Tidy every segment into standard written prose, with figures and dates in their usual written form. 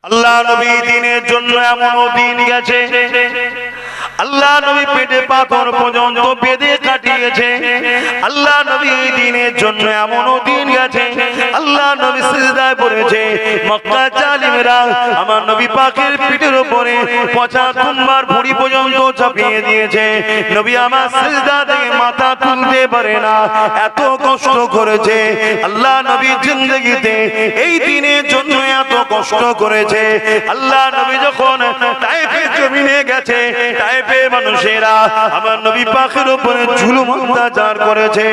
আল্লাহ নবী দিনের জন্য এমন দিন গেছে, আল্লাহ নবী পেটে পাথর পর্যন্ত বেঁধে কাটিয়েছে। আল্লাহ নবী দিনের জন্য এমন দিন গেছে, আল্লাহ নবী সিজদায় পড়েছে। মক্কা জালিমরা আমার নবী পাকের পিঠের উপরে 75 বার ভুঁড়ি পর্যন্ত চাপিয়ে দিয়েছে। নবী আমার সিজদা থেকে মাথা তুলতে পারে না, এত কষ্ট করেছে। আল্লাহ নবী জিন্দেগিতে এই দিনের জন্য এত কষ্ট করেছে। আল্লাহ নবী যখন তায়েফের জমিনে গেছে, তায়েফের মানুষেরা আমার নবী পাকের উপরে জুলুম অত্যাচার করেছে।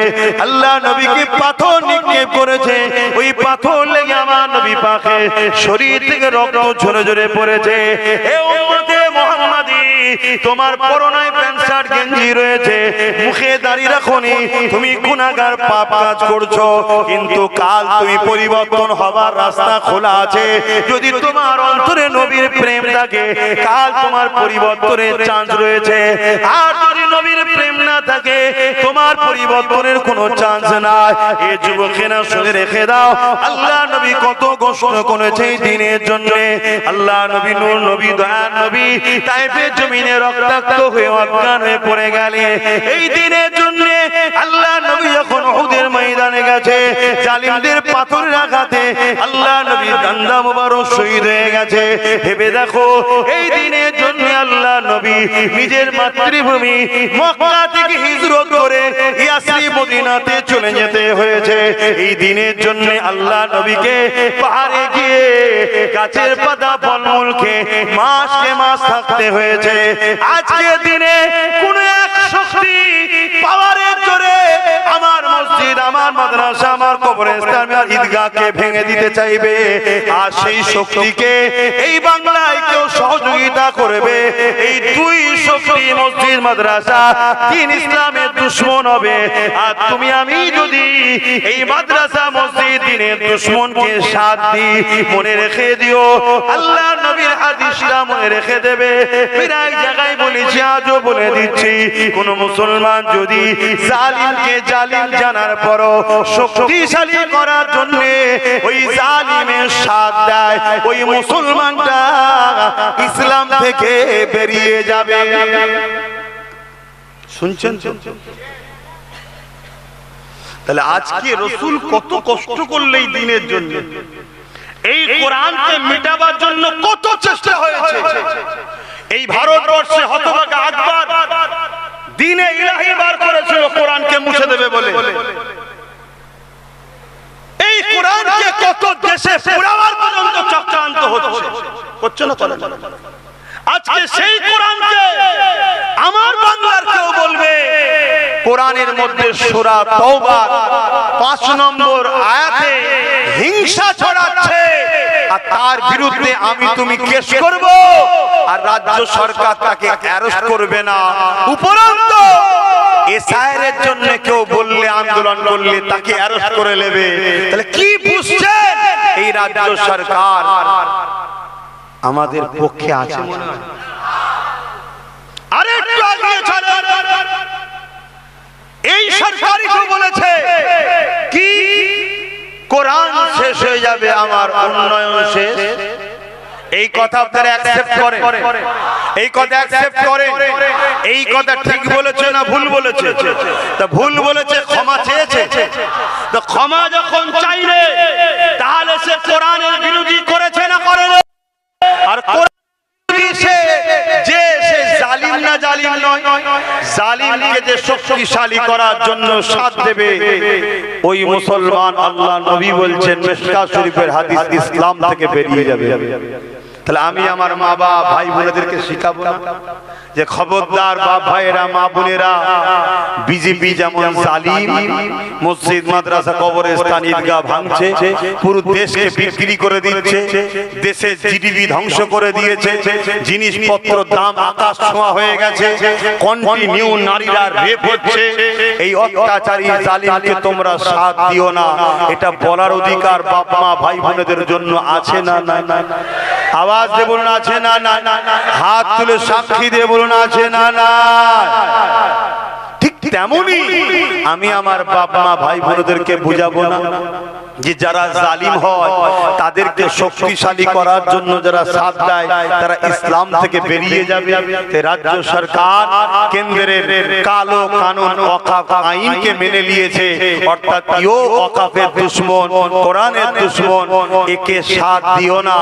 আল্লাহ নবীকে পাথর নিক্ষেপ করেছে, ওই পাথর লেগে আমার নবী পাকের শরীর থেকে রক্ত ঝরে ঝরে পড়েছে। এ উম্মতে মুহাম্মাদি, তোমার পরনায় প্যান্ট শার্ট গেঞ্জি রয়েছে, মুখে দাড়ি রাখোনি, তুমি গুনাহগার পাপ কাজ করছো, কিন্তু কাল তুমি পরিবর্তন হবার রাস্তা খোলা আছে। যদি তোমার অন্তরে নবীর প্রেম থাকে, কাল তোমার পরিবর্তনের চান্স রয়েছে। আর যদি নবীর প্রেম না থাকে, তোমার পরিবর্তনের কোনো চান্স নাই। এই যুবকেরা শুনে রেখে দাও, আল্লাহ নবী কত কষ্ট করেছে এই দিনের জন্য। আল্লাহ নবী নূর নবী দয়ার নবী তায়েফের জমিনে রক্তাক্ত হয়ে অজ্ঞান হয়ে পড়ে গেলেন এই দিনের জন্য। আল্লাহ নবী যখন উহুদের ময়দানে গেছে, জালিমদের পাথরের আঘাতে আল্লাহ নবী ডান্ডা মোবারক শহীদ হয়ে গেছে। ভেবে দেখো, এই দিনের জন্য আল্লাহ নবী নিজের মাতৃভূমি মক্কা থেকে হিজরত করে ইয়াসরিব মদিনাতে চলে যেতে হয়েছে। এই দিনের জন্য আল্লাহ নবীকে পাহাড়ে গিয়ে গাছের পাতা ফলমূল খেয়ে মাসকে মাস থাকতে হয়েছে। আজকে দিনে কোন এক শক্তি পাওয়ারের জোরে আমার মসজিদ, আমার মাদ্রাসা, আমার কবরস্থান, আমার ঈদগাহকে ভেঙে দিতে চাইবে। আর সেই শক্তিকে এই বাংলায় কেউ সহযোগিতা করবে, এই দুই শক্তি মসজিদ মাদ্রাসা দ্বীন ইসলামের দুশমন হবে। আর তুমি আমি যদি এই মাদ্রাসা মসজিদ দ্বীনের দুশমনকে সাথ দিই, মনে রেখে দিও আল্লাহ নবীর হাদিসটা মনে রেখে দেবে। প্রায় জায়গায় বলেছি, আজও বলে দিচ্ছি, কোন মুসলমান যদি জালিমকে জালিম জানার পরও শক্তিশালী করার জন্য ওই জালিমের সাথ দেয়, ওই মুসলমানটা ইসলাম থেকে বেরিয়ে যাবে। শুনছেন? তাহলে আজকে রাসূল কত কষ্ট করলে এই দিনের জন্য, এই কোরআনকে মিটাবার জন্য কত চেষ্টা হয়েছে। এই ভারতবর্ষে হতভাগা আকবর দ্বীনে ইলাহি বার করেছিল কোরআনকে মুছে দেবে বলে। এই কোরআনকে কত দেশে পুরাবার পর্যন্ত চক্রান্ত হচ্ছে না। আজকে সেই কোরআনকে আমার বাংলার কেউ বলবে কোরআনের মধ্যে সূরা তাওবা 5 নম্বর আয়াতে হিংসা ছড়াচ্ছে, আর তার বিরুদ্ধে আমি তুমি কেস করব, আর রাজ্য সরকার তাকে অ্যারেস্ট করবে না। উপরন্তু এসআইয়ের জন্য কেউ বললে, আন্দোলন করলে তাকে অ্যারেস্ট করে নেবে। তাহলে কি বুঝছেন এই রাজ্য সরকার আমাদের পক্ষে আছে মনে হয়? আরেকটু আগে চলেন, এই সরকারই তো বলেছে কি কোরআন শেষ হয়ে যাবে, আমার উন্নয়ন শেষ। এই কথা আপনারা অ্যাকসেপ্ট করেন? এই কথা অ্যাকসেপ্ট করেন? এই কথা ঠিক বলেছে না ভুল বলেছে? তা ভুল বলেছে, ক্ষমা চেয়েছে। তো ক্ষমা যখন চাইলে, তাহলে সে কোরআনের বিরোধী করেছে না করেনি? আর কোরআন সে যে সে জালিম না জালিম নয়, জালিমকে যে শক্তিশালী করার জন্য সাথ দেবে ওই মুসলমান, আল্লাহ নবী বলছেন মিশকাত শরীফের হাদিস, ইসলাম থেকে বেরিয়ে যাবে। তাহলে আমি আমার মা বাবা ভাই বোনেদেরকে শিখাবো না যে খবরদার বাপ ভাইয়েরা, মা বোনেরা, বিজেপি যেমন জালিম মসজিদ মাদ্রাসা কবরস্থান ঈদগাহ ভাঙছে, পুরো দেশকে বিক্রি করে দিচ্ছে, দেশের জিডিপি ধ্বংস করে দিয়েছে, জিনিসপত্র দাম আকাশ ছোঁয়া হয়ে গেছে, কন্টিনিউ নারীরা রেপ হচ্ছে। এই অত্যাচারী জালিমকে তোমরা সাথ দিও না, এটা বলার অধিকার বাপ মা ভাই বোনেদের জন্য আছে না? না আওয়াজ দিয়ে বলুন আছে না? না হাত তুলে সাক্ষী দিয়ে বলুন আছে না? না ঠিক তেমনি আমি আমার বাপ মা ভাই বোনদেরকে বুঝাবো না যে যারা জালিম হয় তাদেরকে শক্তিশালী করার জন্য যারা সাথ দেয় তারা ইসলাম থেকে বেরিয়ে যাবে। রাজ্য সরকার কেন্দ্রের কালো কানুন ওয়াকফ আইনকে মেনে নিয়েছে, অর্থাৎ ইও ওয়াকফের দুশমন, কোরআনের দুশমন, একে সাথ দিও না।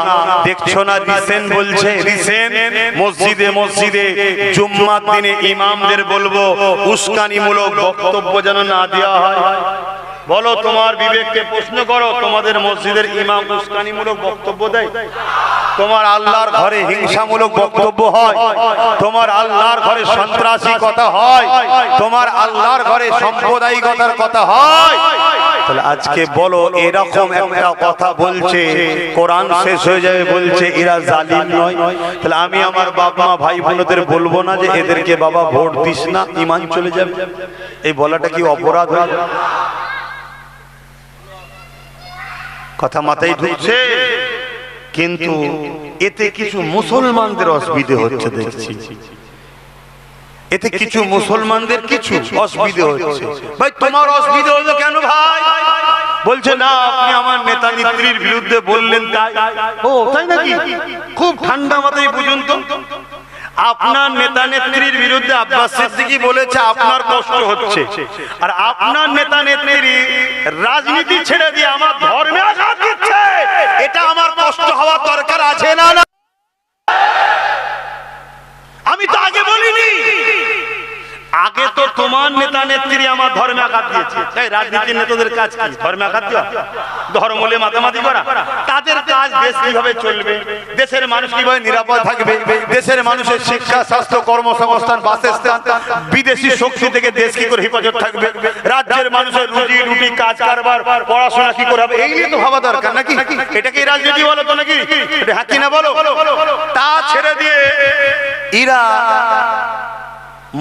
দেখছো না রিসেন্ট বলছে, রিসেন্ট মসজিদে মসজিদে জুম্মার দিনে ইমামদের বলবো উস্কানিমূলক বক্তব্য যেন না দেওয়া হয়। বলো, তোমার বিবেককে প্রশ্ন করো, তোমাদের মসজিদের ইমাম উস্কানিমূলক বক্তব্য দেয়? তোমার আল্লাহর ঘরে হিংসামূলক বক্তব্য হয়? তোমার আল্লাহর ঘরে সন্ত্রাসী কথা হয়? তোমার আল্লাহর ঘরে সাম্প্রদায়িকতার কথা হয়? তাহলে আজকে বলো, এরকম একটা কথা বলছে, কোরআন শেষ হয়ে যাবে বলছে এরা জালিম নয়? তাহলে আমি আমার বাপ মা ভাই বোনদের বলবো না যে এদেরকে বাবা ভোট দিস না, ঈমান চলে যাবে? এই বলাটা কি অপরাধ হয়? কথা মাথায় ঢুকছে? কিন্তু এতে কিছু মুসলমানদের অসুবিধা হচ্ছে দেখছি, এতে কিছু মুসলমানদের কিছু অসুবিধা হচ্ছে। ভাই তোমার অসুবিধা হলো কেন ভাই? বলছে না আপনি আমার নেতা নেত্রীর বিরুদ্ধে বললেন তাই। ও তাই নাকি? খুব ঠান্ডা মাথায় বুঝুন তো, আপনার নেতা নেত্রীর বিরুদ্ধে আব্বাস সিদ্দিকী বলেছে আপনার কষ্ট হচ্ছে, আর আপনার নেতা নেত্রী রাজনীতি ছেড়ে দিয়ে আমার ধর্মে আঘাত দিচ্ছে, এটা আমার কষ্ট হওয়ার দরকার আছে না? না, আমি তো আগে বলিনি। আগে তো তোমার নেতা নেত্রী আমার ধর্মে আঘাত দিয়েছে। তাই রাজনীতির নেতাদের কাজ কি? ধর্মে আঘাত দেওয়া, ধর্ম নিয়ে মাতামাতি করা? তাদের কাজ দেশ কিভাবে চলবে, দেশের মানুষ কিভাবে নিরাপদ থাকবে, দেশের মানুষের শিক্ষা, স্বাস্থ্য, কর্মসংস্থান, বাসস্থান, বিদেশি শক্তি থেকে দেশ কি করে হেফাজত থাকবে, রাজ্যের মানুষের রুজি রুটি, কাজ কারবার, পড়াশোনা কি করে হবে, এই নিয়ে তো ভাবা দরকার নাকি? এটা কি রাজনীতি বলো তো নাকি? এটা হ্যাঁ কিনা বলো? তা ছেড়ে দিয়ে এরা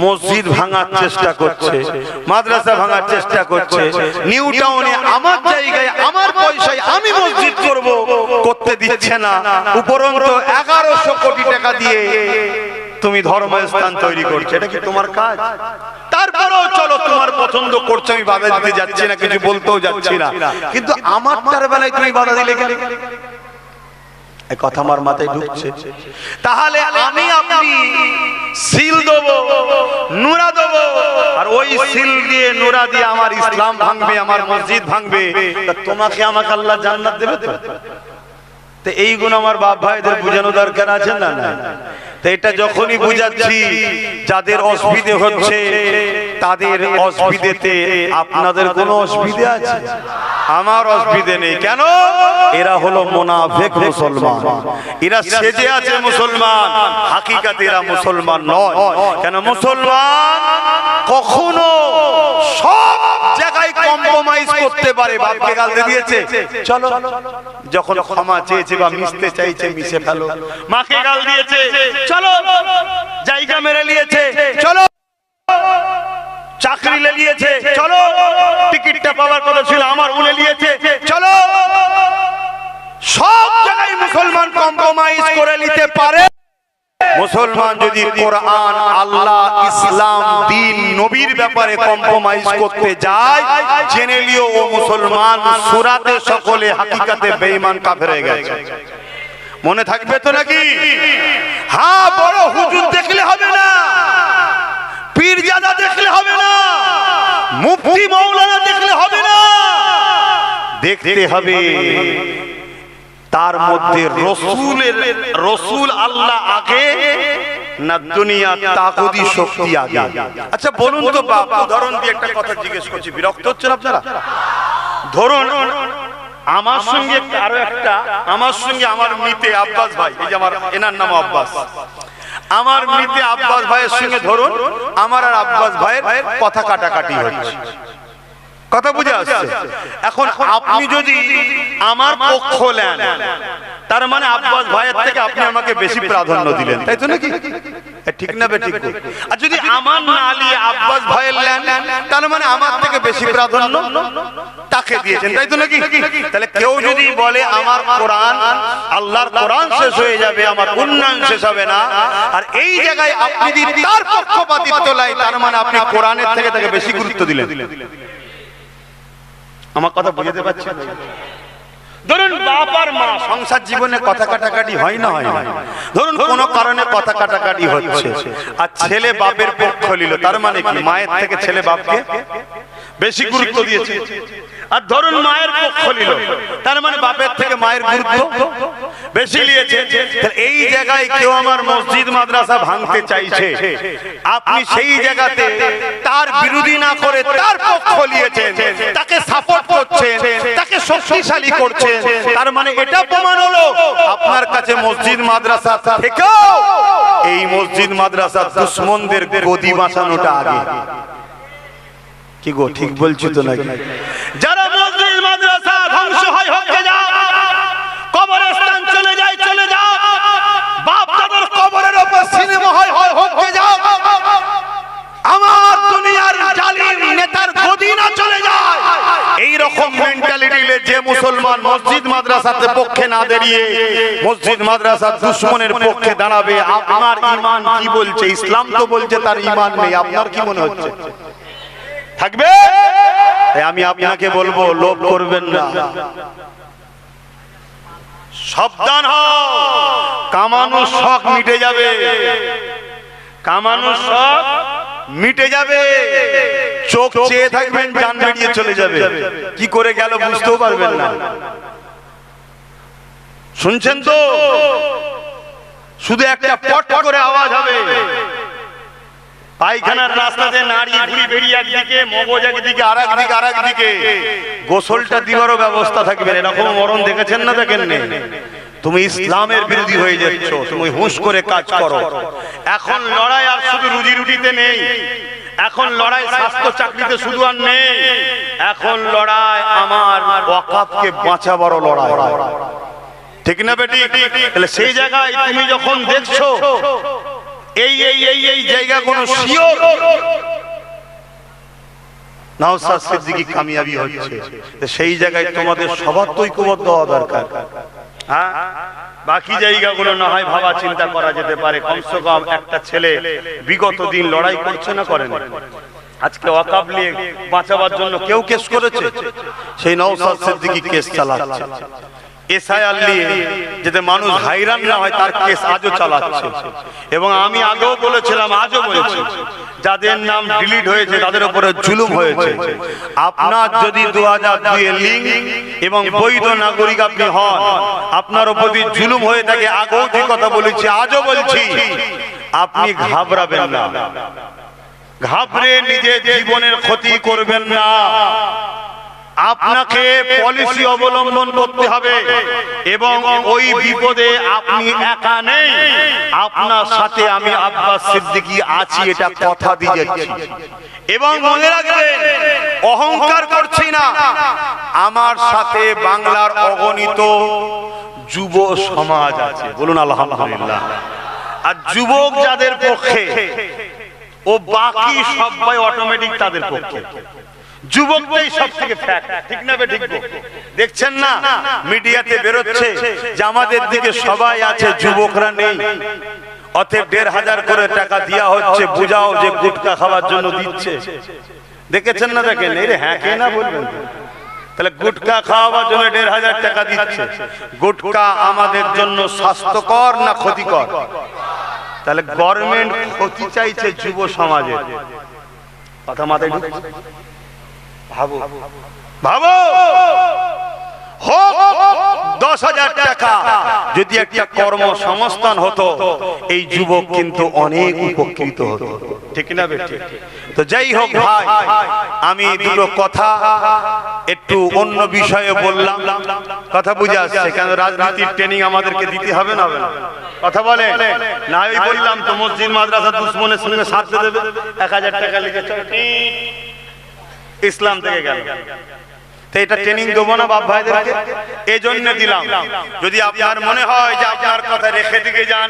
মসজিদ ভাঙার চেষ্টা করছে, মাদ্রাসা ভাঙার চেষ্টা করছে। নিউ টাউনে আমার জায়গায় আমার পয়সায় আমি মসজিদ করব, করতে দিচ্ছে না। উপরন্তু 1100 কোটি টাকা দিয়ে তুমি ধর্মস্থান তৈরি করছো, এটা কি তোমার কাজ? তারপরেও চলো, তোমার পছন্দ করছো, আমি বাধা দিতে যাচ্ছি না, কিছু বলতেও যাচ্ছি না, কিন্তু আমারটার বেলায় তুমি বাধা দিলে কেন? এই কথা আমার মাথায় ঢুকছে। তাহলে আমি আপনি সিল দেবো, নুরা দেবো, আর ওই সিল দিয়ে নুরা দিয়ে আমার ইসলাম ভাঙবে, আমার মসজিদ ভাঙবে, তোমাকে আমাকে আল্লাহ জান্নাত দেবে তো? তো এই গুণ আমার বাপ ভাইদের বুঝানো দরকার আছে না? না, তো এটা যখনই বুঝাচ্ছি যাদের অসুবিধে হচ্ছে তাদের অসুবিধেতে আপনাদের কোনো অসুবিধে আছে? আমার অসুবিধে নেই। কেন? এরা হলো মুনাফিক মুসলমান, এরা সেজে আছে মুসলমান, হাকিকাতে এরা মুসলমান নয়। কেন? মুসলমান কখনো সব জায়গায় কম্প্রোমাইজ করতে পারে। বাপকে গাল দিয়েছে, চলো, যখন ক্ষমা চেয়েছে বা মিশতে চাইছে মিশে ফেলো। মাকে গাল দিয়েছে, চলো, জায়গা মেরে নিয়েছে, চলো, চাকরি লে নিয়েছে, চলো, টিকিটটা পাওয়ার কথা ছিল আমার উলে নিয়েছে, চলো। সব জায়গায় মুসলমান কম্প্রোমাইজ করে নিতে পারে। মুসলমান যদি কোরআন, আল্লাহ, ইসলাম, দ্বীন, নবীর ব্যাপারে কম্প্রোমাইজ করতে যায়, জেনে লিও ও মুসলমান সূরাতে সকলে হাকিকাতে বেঈমান কাফের হয়ে গেছে। মনে থাকবে তো নাকি? হ্যাঁ, বড় হুজুর দেখলে হবে না, পীরজাদা দেখলে হবে না, মুফতি মাওলানা দেখলে হবে না, দেখতে হবে তার মধ্যে রসুল আল্লাহ আগে না দুনিয়া তাগুদি শক্তি আগে? আচ্ছা বলুন তো বাপ, উদাহরণ দিয়ে একটা কথা জিজ্ঞেস করছি, বিরক্ত হচ্ছেন আপনারা? ধরুন আমার সঙ্গে আরো একটা, আমার সঙ্গে আমার মিতে আব্বাস ভাই, এই যে আমার এনার নাম আব্বাস, আমার মিতে আব্বাস ভাইয়ের সঙ্গে ধরুন আমার আর আব্বাস ভাইয়ের কথা কাটাকাটি হচ্ছে, কথা বুঝে আসছে? এখন আপনি যদি আমার পক্ষ নেন, তার মানে আব্বাস ভাইয়ের থেকে আপনি আমাকে বেশি প্রাধান্য দিলেন, তাই তো নাকি? ঠিক না বেঠিক? আর যদি আমার না নিয়ে আব্বাস ভাইয়ের নেন, তার মানে আমার থেকে বেশি প্রাধান্য তাকে দিয়েছেন, তাই তো নাকি? তাহলে কেউ যদি বলে আমার কোরআন, আল্লাহর কোরআন শেষ হয়ে যাবে, আমার উন্নয়ন শেষ হবে না, আর এই জায়গায় আপনি যদি তার পক্ষপাতিত্ব লাই, তার মানে আপনি কোরআনের থেকে তাকে বেশি গুরুত্ব দিলেন। আমার কথা বুঝতে পারছেন? ধরুন বাপ আর মা সংসার জীবনে কথা কাটাকাটি হয় না, হয় না। ধরুন কোনো কারণে কথা কাটাকাটি হচ্ছে, আর ছেলে বাপের পক্ষ নিল, তার মানে কি মায়ের থেকে ছেলে বাপকে বেশি গুরুত্ব দিয়েছে। আর ধরুন মায়ের পক্ষ নিল, তার মানে বাপের থেকে মায়ের গুরুত্ব বেশি নিয়েছে। এই জায়গায় কেউ আমার মসজিদ মাদ্রাসা ভাঙতে চাইছে, আপনি সেই জায়গাতে তার বিরোধী না করে তার পক্ষ নিয়েছেন, তাকে সাপোর্ট করছেন, তাকে শক্তিশালী করছেন, তার মানে এটা প্রমাণ হলো আপনার কাছে মসজিদ মাদ্রাসা থেকেও এই মসজিদ মাদ্রাসা দুশ্মনদের গদি বাঁচানোটা আগে। কি গো, ঠিক বলছি তো নাকি? যারা মসজিদ মাদ্রাসা ধ্বংস হয় হয়ে যাও, কবরস্থান চলে যায় চলে যাও, বাপ দাদার কবরের উপর সিনেমা হয় হয়ে যাও, আমার দুনিয়ার জালিম নেতার গদি না চলে যায়, এই রকম মেন্টালিটি যে মুসলমান মসজিদ মাদ্রাসাতে পক্ষে না দাঁড়িয়ে মসজিদ মাদ্রাসার দুশমনের পক্ষে দাঁড়াবে, আপনার ঈমান কি বলছে? ইসলাম তো বলছে তার ঈমান নেই, আপনার কি মনে হচ্ছে থাকবে? আমি আপনাকে বলবো, লোভ করবেন না, সাবধান হও, কামানোর শখ মিটে যাবে, কামানোর শখ মিটে যাবে, চোখ চেয়ে থাকবেন, জান বেরিয়ে চলে যাবে, কি করে গেল বুঝতেও পারবেন না। শুনছেন তো? শুধু একটা পট করে আওয়াজ হবে, পায়খানার রাস্তাতে নারী ঘুরি বেরিয়ে একদিকে, মগজ একদিকে, আর একদিকে গোসলটা দিবারও ব্যবস্থা থাকবে। এরকম মরণ দেখেছেন না? দেখেন নেই? তুমি ইসলামের বিরোধী হয়ে যাচ্ছ, তুমি হুঁশ করে কাজ করো। এখন লড়াই আর শুধু রুজি রুটিতে নেই, এখন লড়াই স্বাস্থ্য চাকরিতে শুধু আর নেই, এখন লড়াই আমার ওয়াকাফকে বাঁচাবারও লড়াই, ঠিক না বেটি? তাহলে সেই জায়গায় তুমি যখন দেখছো এই জায়গাগুলো শিওর নওশাদ সিদ্দিকী কামিয়াবি হচ্ছে, সেই জায়গায় তোমাদের সবার তো ঐক্যবদ্ধ হওয়া দরকার। হ্যাঁ, বাকি জায়গাগুলো না হয় ভাবা চিন্তা করা যেতে পারে, কমসে কম একটা ছেলে বিগত দিন লড়াই করছে না, করেন? আজকে ওয়াকাফ নিয়ে বাঁচাবার জন্য কেউ কেস করেছে? সেই নওশাদ সিদ্দিকী কেস চালাচ্ছে, এসআইআর নিয়ে যাতে মানুষ হাইরান না হয় তার কেস আজও চালাচ্ছে। এবং আমি আগেও বলেছিলাম, আজও বলেছি, যাদের নাম ডিলিট হয়েছে তাদের উপরে জুলুম হয়েছে। আপনার যদি 2002 লিঙ্ক এবং বৈধ নাগরিক আপনি হন, আপনার উপর যদি জুলুম হয়ে থাকে, আগেও যে কথা বলেছি আজও বলছি, আপনি ঘাবড়াবেন না, ঘাবড়ে নিজের জীবনের ক্ষতি করবেন না। আপনাকে পলিসি অবলম্বন করতে হবে, এবং ওই বিপদে আপনি একা নেই, আপনার সাথে আমি আব্বাস সিদ্দিকী আছি, এটা কথা দিয়ে যাচ্ছি। এবং মনে রাখবেন, অহংকার করছি না, আমার সাথে বাংলার অগণিত যুব সমাজ আছে, বলুন আলহামদুলিল্লাহ। আর যুবক যাদের পক্ষে, ও বাকি সবাই অটোমেটিক তাদের পক্ষে, যুবকটাই সব থেকে ফ্যাক্ট, ঠিক না? ঠিক দেখছেন না মিডিয়াতে বেরোচ্ছে যে আমাদের দিকে সবাই আছে, যুবকরা নেই, অতএব 1500 করে টাকা দেওয়া হচ্ছে, বুঝাও যে গুটকা খাওয়ার জন্য দিচ্ছে। দেখেছেন না? দেখেন, এই রে হ্যাঁ কে না বলবেন? তাহলে গুটকা খাওয়াবার জন্য 1500 টাকা দিচ্ছে। গুটকা আমাদের জন্য স্বাস্থ্যকর না ক্ষতিকর? তাহলে গভর্নমেন্ট ক্ষতি চাইছে যুব সমাজের, কথা মাথায় ঢুকছে? ভাবো ভাবো, হোক 10,000 টাকা, যদি একটা কর্মসংস্থান হতো, এই যুবক কিন্তু অনেক উপকৃত হতো, ঠিক না বেটি? তো যাই হোক ভাই, আমি দুটো কথা একটু অন্য বিষয়ে বললাম, কথা বুঝে আসছে? কেন রাজনীতির ট্রেনিং আমাদেরকে দিতে হবে না? কথা বলে না, ওই বললাম তো মসজিদ মাদ্রাসা দুশ্মনের সঙ্গে সাথে দেবে, 1000 টাকা লিখে ইসলাম থেকে গেল। তো এটা ট্রেনিং দেবো না বাপ ভাইদেরকে? এই জন্য দিলাম। যদি আপনার মনে হয় যে আপনার কথা রেখে দিকে যান,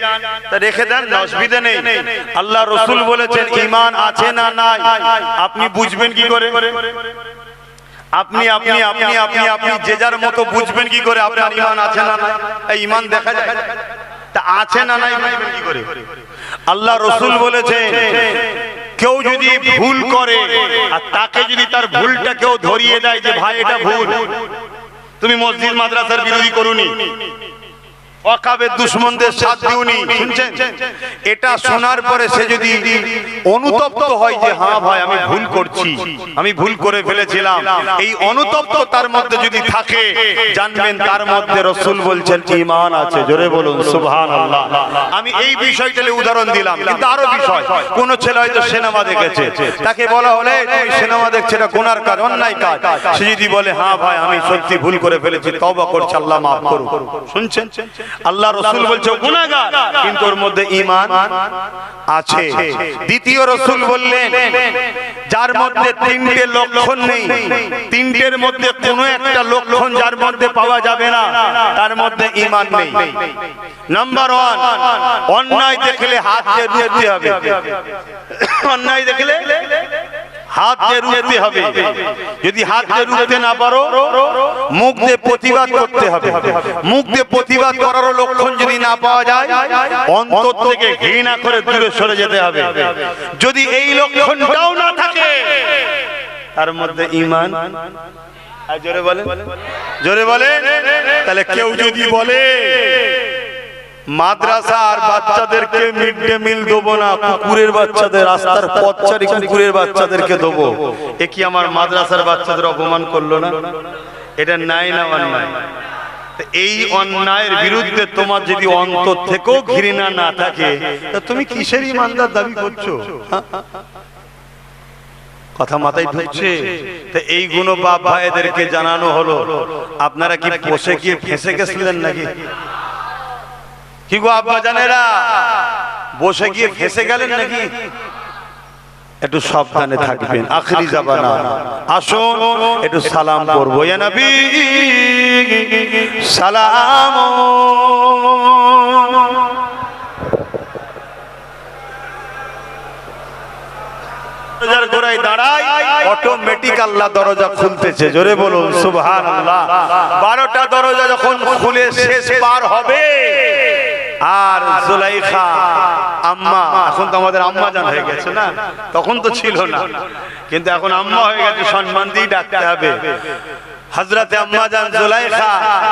তা রেখে দেন, অসুবিধা নেই। আল্লাহ রসুল বলেছেন ঈমান আছে না নাই আপনি বুঝবেন কি করে? আপনি আপনি আপনি আপনি আপনি যে যার মতো বুঝবেন কি করে আপনার ঈমান আছে না নাই? এই ঈমান দেখা যায়, তা আছে না নাই বুঝবেন কি করে? আল্লাহ রসুল বলেছেন কেউ যদি ভুল করে আর তাকে যদি তার ভুলটা কেউ ধরিয়ে দেয় যে ভাই এটা ভুল, তুমি মসজিদ মাদ্রাসার বিরোধী করুনি, ওয়াকাবের দুশমনদের সাথ দিওনি, শুনছেন? এটা শোনার পরে সে যদি অনুতপ্ত হয় যে হ্যাঁ ভাই আমি ভুল করছি, আমি ভুল করে ফেলেছিলাম, এই অনুতপ্ত তার মধ্যে যদি থাকে, জানবেন তার মধ্যে রাসূল বলছেন ঈমান আছে। জোরে বলুন সুবহানাল্লাহ। আমি এই বিষয়টা উদাহরণ দিলাম, কিন্তু আরো বিষয়, কোন ছেলে হয়তো সিনেমা দেখেছে, তাকে বলা হলে তুমি সিনেমা দেখছো, এটা গুনার কাজ, অন্যায় কাজ, সে যদি বলে হ্যাঁ ভাই আমি সত্যি ভুল করে ফেলেছি, তওবা করছি, আল্লাহ মাফ করুন, শুনছেন? আল্লাহ রাসূল বলছে গুনাহগার, কিন্তু ওর মধ্যে ঈমান আছে। দ্বিতীয় রাসূল বললেন যার মধ্যে তিনটে লক্ষণ নেই, তিনটের মধ্যে কোনো একটা লক্ষণ যার মধ্যে পাওয়া যাবে না, তার মধ্যে ঈমান নেই। নাম্বার 1, অন্যায় দেখলে হাত দিয়ে রুখতে হবে। অন্যায় দেখলে হাত দিয়ে রুখতে হবে। যদি হাত দিয়ে রুখতে না পারো, মুখ দিয়ে প্রতিবাদ করতে হবে। মুখ দিয়ে প্রতিবাদ করার লক্ষণ যদি না পাওয়া যায়, অন্তর থেকে ঘৃণা করে দূরে সরে যেতে হবে। যদি এই লক্ষণটাও না থাকে, তার মধ্যে ঈমান, জোরে বলেন, জোরে বলেন। তাহলে কেউ যদি বলে মাদ্রাসার বাচ্চাদেরকে মিড ডে মিল দেবো না, কুকুরের বাচ্চাদের, রাস্তার পথচারী কুকুরের বাচ্চাদেরকে দেবো, এ কি আমার মাদ্রাসার বাচ্চাদের অপমান করলো না? এটা নাই না অন্যায়? এই অন্যায়ের বিরুদ্ধে তোমার যদি অন্তর থেকেও ঘৃণা না থাকে, তা তুমি কিসের ইমানদার দাবি করছো? কথা মাথায় ঢুকছে? তো এইগুলো বাপ ভাইদেরকে জানানো হলো। আপনারা কি বসে গিয়ে ফেঁসে গেছিলেন নাকি? কি গো আব্বা জানেরা, বসে গিয়ে ফেঁসে গেলেন নাকি? একটু সাবধানে থাকবেন, আখরি জামানা। আসুন একটু সালাম করবো, ইয়া নবী সালাম। অটোমেটিক আল্লাহ দরজা খুলতেছে। জোরে বলুন সুবহানাল্লাহ। 12টা দরজা যখন খুলে শেষ পার হবে, আর জুলাইখা আম্মা, এখন তো আমাদের আম্মা জান হয়ে গেছে না, তখন তো ছিল না, কিন্তু এখন আম্মা হয়ে গেছে, সম্মান দিয়ে ডাকতে হবে। হযরতে আম্মা জান জুলাইখা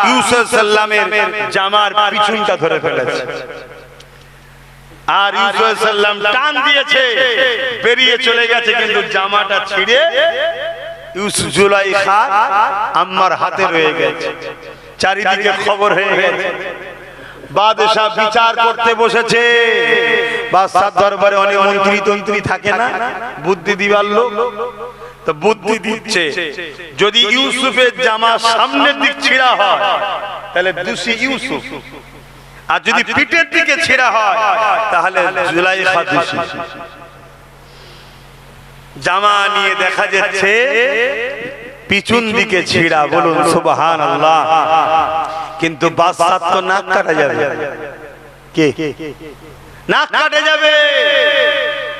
ইউসুফ সাল্লামের জামার পিছনটা ধরে ফেলেছে, আর ইউসুফ সাল্লাম টান দিয়েছে, বেরিয়ে চলে গেছে, কিন্তু জামাটা ছিঁড়ে ইউসুফ জুলাইখা আম্মার হাতে রয়ে গেছে। চারিদিকে খবর হয়ে গেছে, বাদশাহ বিচার করতে বসেছে। বাদশার দরবারে অনেক মন্ত্রী তন্ত্রী থাকে না, বুদ্ধি দিবার লোক, তো বুদ্ধি দিচ্ছে, যদি ইউসুফের জামা সামনের দিক ছিঁড়া হয় তাহলে দোষী ইউসুফ, আর যদি পিঠের দিকে ছেঁড়া হয় তাহলে জুলাইখা দোষী। জামা নিয়ে দেখা যাচ্ছে পিছন দিকে ছিঁড়া, বলুন সুবহানাল্লাহ। কিন্তু বাদশার তো নাক কাটা যাবে, কে নাক কাটে যাবে,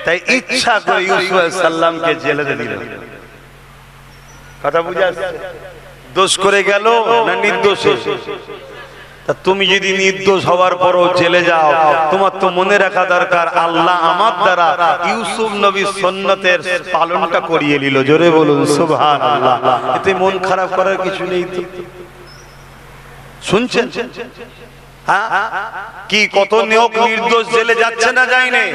তাই ইচ্ছা করে ইউসুফ আলাইহিস সালামকে জেলে দিল। কথা বুঝা আসছে? দোষ করে গেল না নির্দোষ? তা তুমি যদি নির্দোষ হওয়ার পরও জেলে যাও, তোমার তো মনে রাখা দরকার আল্লাহ আমার দ্বারা ইউসুফ নবীর সুন্নতের পালনটা করিয়ে নিল। জোরে বলুন সুবহানাল্লাহ। এতে মন খারাপ করার কিছু নেই তো। শুনছেন কি কত নিয়োগ নির্দোষ জেলে যাচ্ছে না, যায়নি?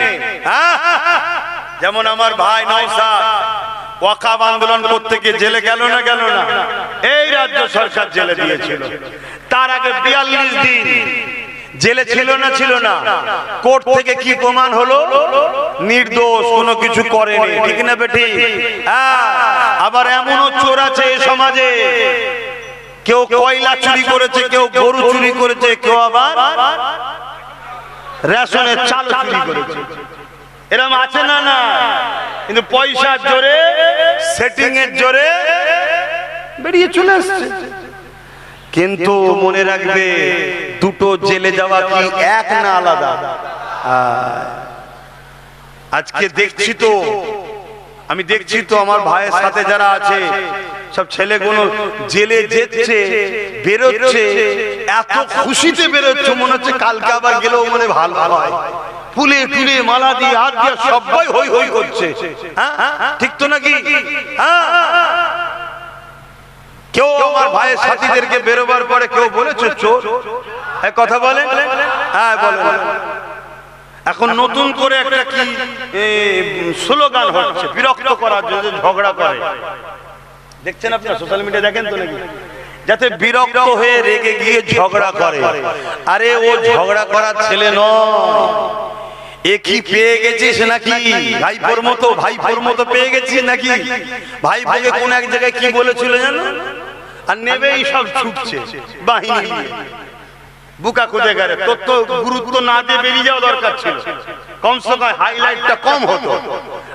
যেমন আমার ভাই নওশাদ ওয়াকাব আন্দোলন করতে গিয়ে জেলে গেল না, গেল না? এই রাজ্য সরকার জেলে দিয়েছিল। তার আগে 42 দিন জেলে ছিল না, ছিল না? কোর্ট থেকে কি প্রমাণ হলো? নির্দোষ, কোনো কিছু করেনি, ঠিক না বেটি? আবার এমনও চোর আছে এই সমাজে, কেউ কয়লা চুরি করেছে, কেউ গরু চুরি করেছে, কেউ আবার রেশনের চাল চুরি করেছে। এরকম আছে না? না, কিন্তু পয়সার জোরে, সেটিং এর জোরে বেরিয়ে চলে আসছে। কিন্তু মনে রাখবে, দুটো জেলে যাওয়া কি এক না আলাদা? আজকে দেখছি তো, আমি দেখছি তো আমার ভাইয়ের সাথে যারা আছে সব ছেলেগুলো জেলে যেচ্ছে, বেরোচ্ছে, এত খুশিতে বেরোচ্ছে, মনে হচ্ছে কালকে আবার গেলেও মনে ভালো হয়। ফুলে টুলে মালা দিয়ে হাত দিয়ে সবাই হই হই করছে, হ্যাঁ ঠিক তো নাকি? হ্যাঁ, কেউ আমার ভাইয়ের সাথীদেরকে বেরোবার পরে কেউ বলেছে চোর? কথা বলেন? হ্যাঁ বলেন। এখন নতুন করে একটা কি স্লোগান হচ্ছে বিরক্ত করার জন্য, ঝগড়া করে। দেখছেন আপনারা সোশ্যাল মিডিয়া দেখেন তো নাকি? যাতে বিরক্ত হয়ে রেগে গিয়ে ঝগড়া করে। আরে ও ঝগড়া করার ছেলে নয়, এ কি পেয়ে গেছিস নাকি? ভাইপোর মতো পেয়ে গেছিস নাকি? ভাইপোকে কোন এক জায়গায় কি বলেছিল জানো? আর নেবেই সব ছুটছে বাহিনী নিয়ে। বুকা খুঁজে গেলে তোর তো গুরুত্ব না দিয়ে বেরিয়ে যাওয়া দরকার ছিল, কমসে কম হাইলাইটটা কম হতো।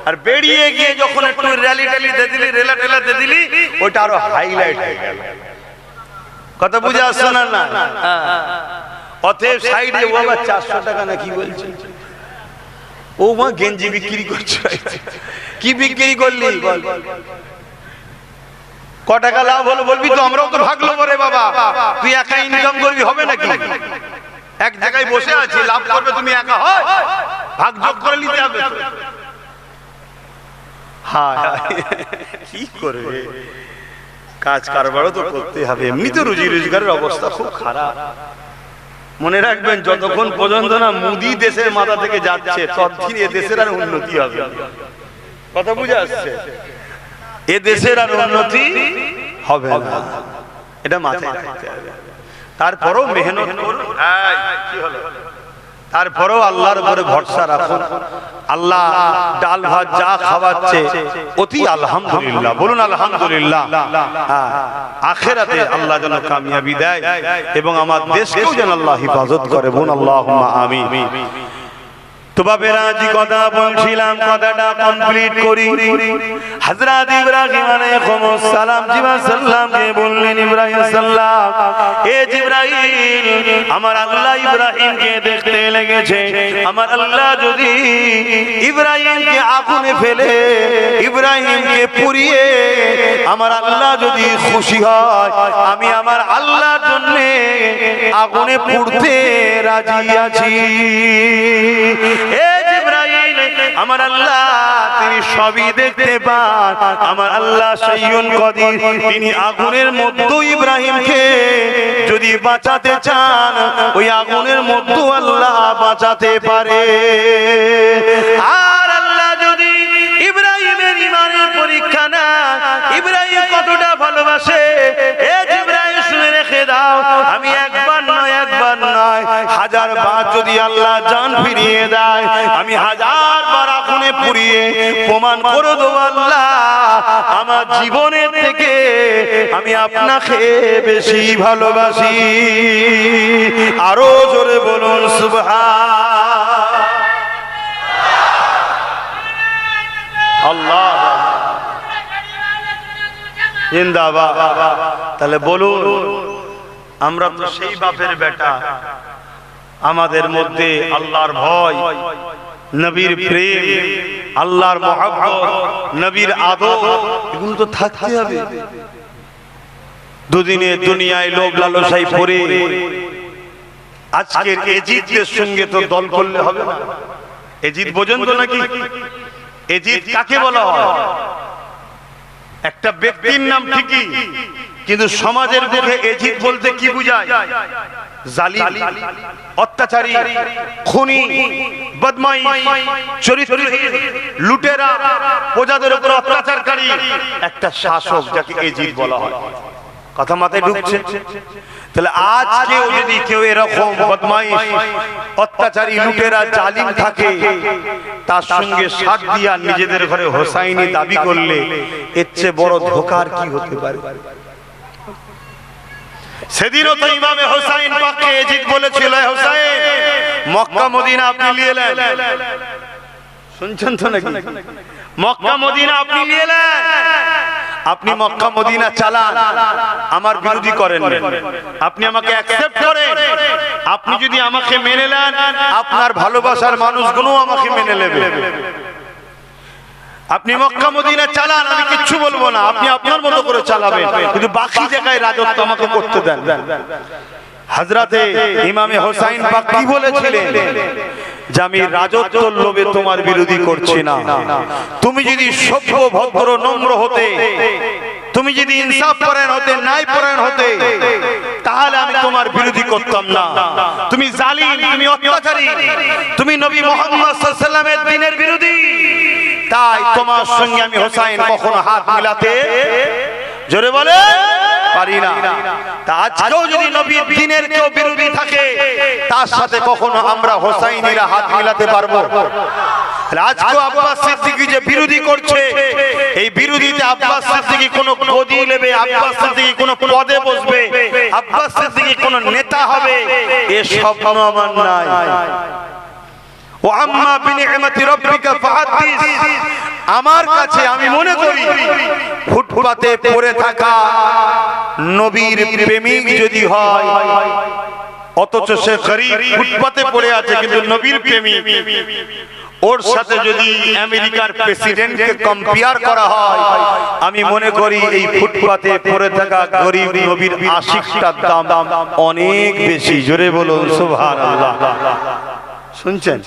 আর বেরিয়ে গিয়ে যখন একটু র্যালি ট্যালি দিয়ে দিলি, রেলা টেলা দিয়ে দিলি, ওইটা আরো হাইলাইট হয়ে গেল। কথা বুঝে আসছে না? অতএব সাইডে ও আবার 400 টাকা না কি বলছে, ও মা গেঞ্জি বিক্রি করছে। কি বিক্রি করলি বল? ক টাকা লাভ হলো বলবি তো? আমরাও তো ভাগ লবো রে বাবা। তুই একা ইনকাম করবি হবে নাকি? এক জায়গায় বসে আছি, লাভ করবে তুমি একা, হয় ভাগ যোগ করে নিতে হবে। হ্যাঁ কি করবে, কাজ কারবারও তো করতে হবে, এমনি তো রুজি রোজগারের অবস্থা খুব খারাপ। মনে রাখবেন, যতক্ষণ পর্যন্ত না মুদি দেশের মাথা থেকে যাচ্ছে ততদিন এ দেশের আর উন্নতি হবে। কথা বুঝে আসছে? এ দেশের আর উন্নতি হবে না, এটা মাথায় রাখতে হবে। তারপরেও মেহনত করুন, তারপরেও আল্লাহর উপরে ভরসা রাখুন। আল্লাহ ডাল ভাত যা খাওয়াচ্ছে অতি আলহামদুলিল্লাহ, বলুন আলহামদুলিল্লাহ। আখিরাতে আল্লাহ যেন কামিয়াবি দেয় এবং আমার দেশকেও যেন আল্লাহ হিফাজত করে, বলুন আল্লাহুম্মা আমিন। তো বাবেরা জি কথা বলছিলাম, কথাটা কমপ্লিট করি। হযরত ইব্রাহিম আলাইহিস সালাম সাল্লামকে বললেন, ইব্রাহিম সাল্লাম, এ জিবরাইল, আমার আল্লাহ ইব্রাহিমকে দেখতে লেগেছে। আমার আল্লাহ যদি ইব্রাহিমকে আগুনে ফেলে, ইব্রাহিমকে পুড়িয়ে আমার আল্লাহ যদি খুশি হয়, আমি আমার আল্লাহর জন্য আগুনে পুড়তে রাজি আছি। আমার আল্লাহ তিনি সবই দেখতে পান। আমার আল্লাহ সাইয়্যুন কাদির, তিনি আগুনের মধ্যে ইব্রাহিমকে যদি বাঁচাতে চান, ওই আগুনের মধ্যে আল্লাহ বাঁচাতে পারে। আর আল্লাহ যদি ইব্রাহিমের ঈমানের পরীক্ষা না, ইব্রাহিম কতটা ভালোবাসে, এ জিবরাইল শুনে রেখে দাও, আমি একবার নয় 1000 বার যদি আল্লাহ জান ফিরিয়ে দেয়, আমি 1000 বার আগুনে পুড়িয়ে প্রমাণ করে দেব, আল্লাহ আমার জীবনের থেকে আমি আপনাকে বেশি ভালোবাসি। আরো জোরে বলুন সুবহান আল্লাহ, জিন্দাবাদ। তাহলে বলুন, আমরা তো সেই বাপের বেটা, আমাদের মধ্যে আল্লাহর ভয়, নবীর প্রেম, আল্লাহর মহব্বত, নবীর আদব, এগুলো তো থাকতে হবে। দুদিনে দুনিয়ায় লোভ লালসায় পড়ে আজকের এজিদের সঙ্গে তো দল করলে হবে না। এজিদ বোঝেন তো নাকি? এজিদ কাকে বলা হয়? একটা ব্যক্তির নাম ঠিকই, কিন্তু সমাজের বুকে এজিদ বলতে কি বোঝায়? জালিম, অত্যাচারী, খুনি, বদমাইশ, চরিত্রহীন, লুটেরা, প্রজাদের উপর অত্যাচারকারী একটা শাসক, যাকে এজিদ বলা হয়। কথা মাথায় ঢুকছে? তাহলে আজকেও যদি কেউ এরকম বদমাইশ, অত্যাচারী, লুটেরা, জালিম থাকে, তার সঙ্গে সাথ দিয়া নিজেদের ঘরে হোসাইনি দাবি করলে এর চেয়ে বড় ধোঁকার কি হতে পারে? সেদিনও তো ইমামে হোসাইন পাককে এজিদ বলেছিল, হোসাইন মক্কা মদিনা আপনি নিয়ে এলেন, শুনছেন তো নাকি? মক্কা মদিনা আপনি নিয়ে এলেন, আপনি মক্কা মদিনা চালান, আমার বিরোধী করেন, আপনি আমাকে অ্যাকসেপ্ট করেন। আপনি যদি আমাকে মেনে নেন, আপনার ভালোবাসার মানুষগুলো আমাকে মেনে নেবে। আপনি মক্কা মদিনা চালান, আমি কিচ্ছু বলবো না, আপনি আপনার মতো করে চালাবেন, কিন্তু বাকি জায়গায় রাজত্ব আমাকে করতে দেন। হযরতে ইমামে হোসাইন পাক কি বলেছিলেন? যে আমি রাজত্বর লোভে তোমার বিরোধী করছি না। তুমি যদি সভ্য ভদ্র নম্র হতে, তুমি যদি ইনসাফ পরায়ণ হতে, ন্যায় পরায়ণ হতে, তাহলে আমি তোমার বিরোধী করতাম না। তুমি জালিম, তুমি অত্যাচারী, তুমি নবী মুহাম্মদ সাল্লাল্লাহু আলাইহি ওয়াসাল্লামের দ্বীনের বিরোধী, তাই তোমার সঙ্গে আমি হোসাইন কখনো হাত মিলাতে, জোরে বলে, পারি না। তা আজকেও যদি নবীর দ্বীনের কেউ বিরোধী থাকে, তার সাথে কখনো আমরা হোসাইনিরা হাত মিলাতে পারবো? আজকে আব্বাস সিদ্দিকী যে বিরোধী করছে, এই বিরোধীতে আব্বাস সিদ্দিকী কোনো গদি নেবে, আব্বাস সিদ্দিকী কোনো পদে বসবে, আব্বাস সিদ্দিকী কোনো নেতা হবে, এ স্বপ্ন আমার নাই। ও আম্মা বিনিআমাতি রাব্বিকা ফাহাদ্দিস, আমার কাছে আমি মনে করি ফুটপাতে পড়ে থাকা নবীর প্রেমিক যদি হয়, অথচ সে গরীব ফুটপাতে পড়ে আছে কিন্তু নবীর প্রেমিক, ওর সাথে যদি আমেরিকার প্রেসিডেন্টকে কম্পেয়ার করা হয়, আমি মনে করি এই ফুটপাতে পড়ে থাকা গরীব নবীর আশিকটার দাম অনেক বেশি। জোরে বলুন সুবহানাল্লাহ। শুনছেন?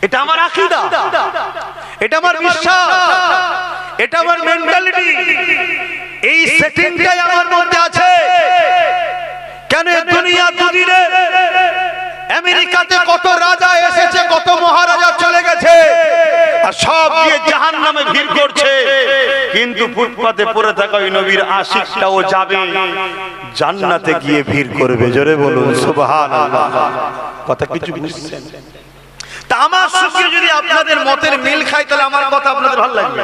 এটা আমার আকীদা, এটা আমার বিশ্বাস, এটা আমার মেন্টালিটি, এই সেটিংটাই আমার মধ্যে আছে। কেন দুনিয়া দুদিনে আমেরিকাতে কত রাজা এসেছে, কত মহারাজা চলে গেছে, আর সব গিয়ে জাহান্নামে ভিড় করছে, কিন্তু ফুটপাতে পড়ে থাকা ওই নবীর আশিকটাও যাবে জান্নাতে গিয়ে ভিড় করবে। জোরে বলুন সুবহানাল্লাহ। কথা কিছু বুঝছেন? তা আমার সঙ্গে যদি আপনাদের মতের মিল খায়, তাহলে আমার কথা আপনাদের ভালো লাগবে,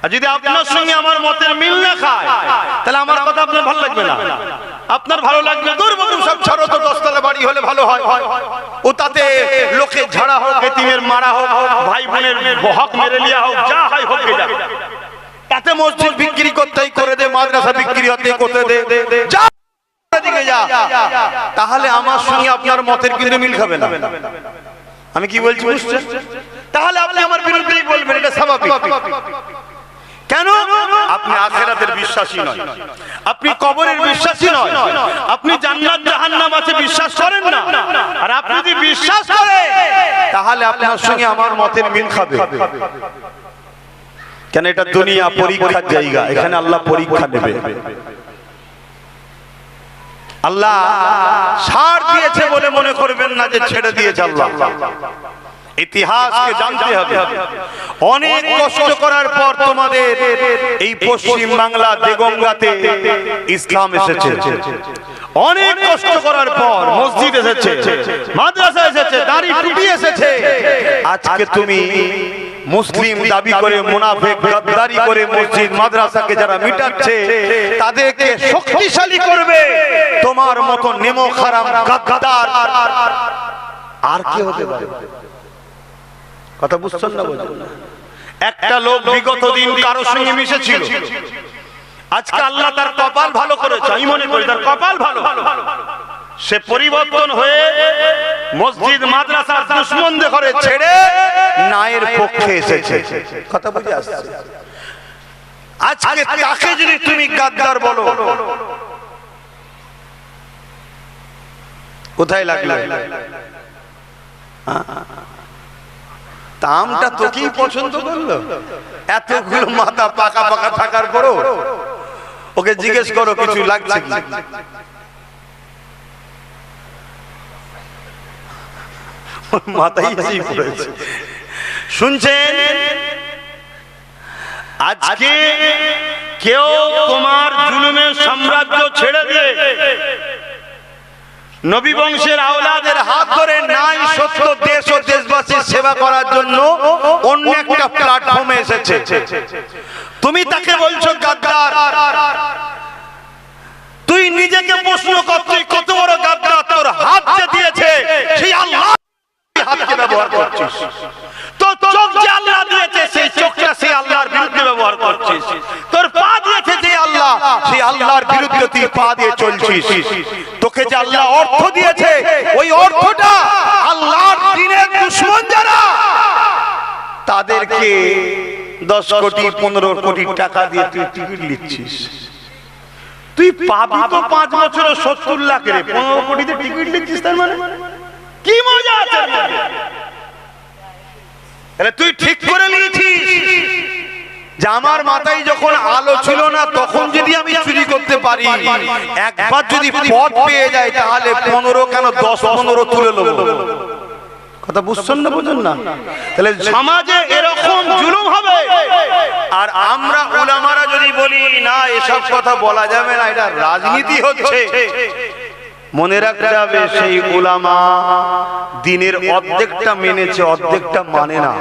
আর যদি আপনার সঙ্গে আমার মতের মিল না খায়, তাহলে আমার কথা আপনার ভালো লাগবে না। আপনার ভালো লাগবে দূর বলুন, সব ছাড়ো তো, 10 তলা বাড়ি হলে ভালো হয়, ও তাতে লোকে ঝাড়া হোক, এতিমের মারা হোক, ভাই বোনের হক মেরে লিয়া হোক, যা হয় হোক, তাতে মসজিদ বিক্রি করতেই করে দে, মাদ্রাসা বিক্রি হতেই করতে দে, যা দিকে যা, তাহলে আমার সঙ্গে আপনার মতের কিন্তু মিল খাবে না। আমি কি বলছি বুঝছেন? তাহলে আপনি আমার বিরুদ্ধেই বলবেন, এটা স্বাভাবিক। কেন? আপনি আখিরাতের বিশ্বাসী নয়, আপনি কবরের বিশ্বাসী নয়, আপনি জান্নাত জাহান্নাম আছে বিশ্বাস করেন না। আর আপনি যদি বিশ্বাস করেন, তাহলে আপনার সঙ্গে আমার মতের মিল খাবে। কেন? এটা দুনিয়া পরীক্ষার জায়গা, এখানে আল্লাহ পরীক্ষা নেবে। আল্লাহ ছাড় দিয়েছে বলে মনে করবেন না যে ছেড়ে দিয়েছে আল্লাহ। ইতিহাসকে জানতে হবে। অনেক কষ্ট করার পর তোমাদের এই পশ্চিম বাংলা দেগঙ্গাতে ইসলাম এসেছে। অনেক কষ্ট করার পর মসজিদ এসেছে, মাদ্রাসা এসেছে, দাড়ি টুপি এসেছে। আজকে তুমি মুসলিম দাবি করে মুনাফিক গাদ্দারি করে মসজিদ মাদ্রাসাকে যারা মিটাচ্ছে, তাদেরকে শক্তিশালী করবে তোমার মতো নেমো খারাপ গাদ্দার আর কি হতে পারে? কথা বুঝছেন না? একটা লোক বিগত দিন কারোর সঙ্গে মিশেছিল, আজকে আল্লাহ তার কপাল ভালো করেছে, আমি মনে করি তার কপাল ভালো, সে পরিবর্তন হয়ে মসজিদ মাদ্রাসার দুশমনদের ঘরে ছেড়ে ন্যায়ের পক্ষে এসেছে। কথা বুঝে আসছে? আজকে তাকে যদি তুমি গাদ্দার বলো, কোথায় লাগলো? তামটা তোকেই পছন্দ করলো? এতগুলো মাথা পাকা পাকা থাকার পরও ওকে জিজ্ঞেস করো কিছু লাগছে কি? মাথায় পড়েছে। শুনছেন? আজকে কেউ তোমার জুলুমের সাম্রাজ্য ছেড়ে দিয়ে নবী বংশের আওলাদের হাত ধরে ন্যায় সত্য দেশ ও দেশবাসীর সেবা করার জন্য অন্য একটা প্ল্যাটফর্মে এসেছে। তুমি তাকে বলছো গাদ্দার। তুই নিজেকে প্রশ্ন কর, তুই কত বড় গাদ্দার? তোর হাত যে দিয়েছে সেই আল্লাহ হাতকে ব্যবহার করছিস। তোর চোখ যে আল্লাহ দিয়েছে সেই চোখটা সেই আল্লাহর বিরুদ্ধে ব্যবহার করছিস। তোর পা দিয়েছে যে আল্লাহ, সেই আল্লাহর বিরুদ্ধে তুই পা দিয়ে চলছিস। তোকে যে আল্লাহ অর্থ দিয়েছে, ওই অর্থটা আল্লাহর দ্বীনের দুশমন যারা, তাদেরকে 10 কোটি 15 কোটি টাকা দিয়ে তুই টিকিট নিচ্ছিস। তুই পাবি তো 5 বছরে 70 লাখ রে, 15 কোটিতে টিকিট নিচ্ছিস। তার মানে কি মজা আছে? তাহলে তুই ঠিক করে নিয়েছিস যে আমার মাথায় যখন আলো ছিল না তখন যদি আমি চুরি করতে পারি, একবার যদি পথ পেয়ে যায় তাহলে 15 কেন 10-15 তুলে নেবো। কথা বুঝছেন না, বুঝুন না? তাহলে সমাজে এরকম জুলুম হবে। আর আমরা উলামারা যদি বলি না এসব কথা বলা যাবে না, এটা রাজনীতি হচ্ছে, মনে রাখতে হবে সেই উলামা দিনের অর্ধেকটা মেনেছে, অর্ধেকটা মানে না।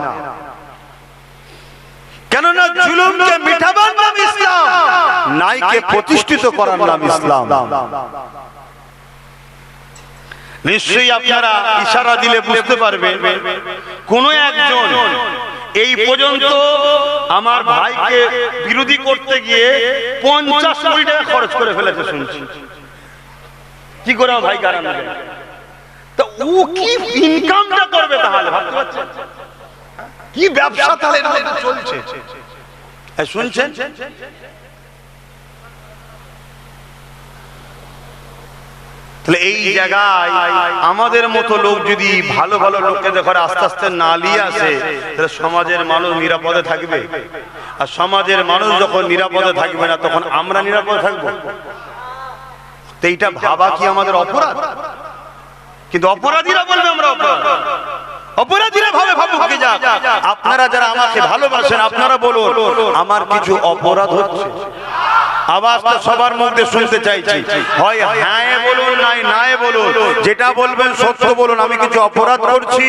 কেননা জুলুমকে মিটাবার নাম ইসলাম, নাইকে প্রতিষ্ঠিত করার নাম ইসলাম। নিশ্চয়ই আপনারা ইশারা দিলে বুঝতে পারবেন কোন একজন এই পর্যন্ত আমার ভাইকে বিরোধী করতে গিয়ে 50 কোটি টাকা খরচ করে ফেলেছে শুনছি। কি করে আমার ভাই গারান দেবে? তো ও কি ইনকামটা করবে তাহলে ভাবতে পারছেন? কি ব্যবসা তাহলে চলছে শুনছেন? তাহলে এই জায়গায় আমাদের মতো লোক যদি ভালো ভালো লোককে ঘরে আস্তে আস্তে না নিয়ে আসে, তাহলে সমাজের মানুষ নিরাপদে থাকবে। আর সমাজের মানুষ যখন নিরাপদে থাকবে না, তখন আমরা নিরাপদে থাকবো। তো এইটা ভাবা কি আমাদের অপরাধ? কিন্তু অপরাধীরা বলবে আমরা অপরাধ, অপরাধীরা ভাবে ভাবুক যা। আপনারা যারা আমাকে ভালোবাসেন আপনারা বলুন আমার কিছু অপরাধ হচ্ছে। আওয়াজটা সবার মধ্যে শুনতে চাইছি, হয় হ্যাঁ বলুন নাই নাই বলুন, যেটা বলবেন সত্য বলুন। আমি কিছু অপরাধ করছি।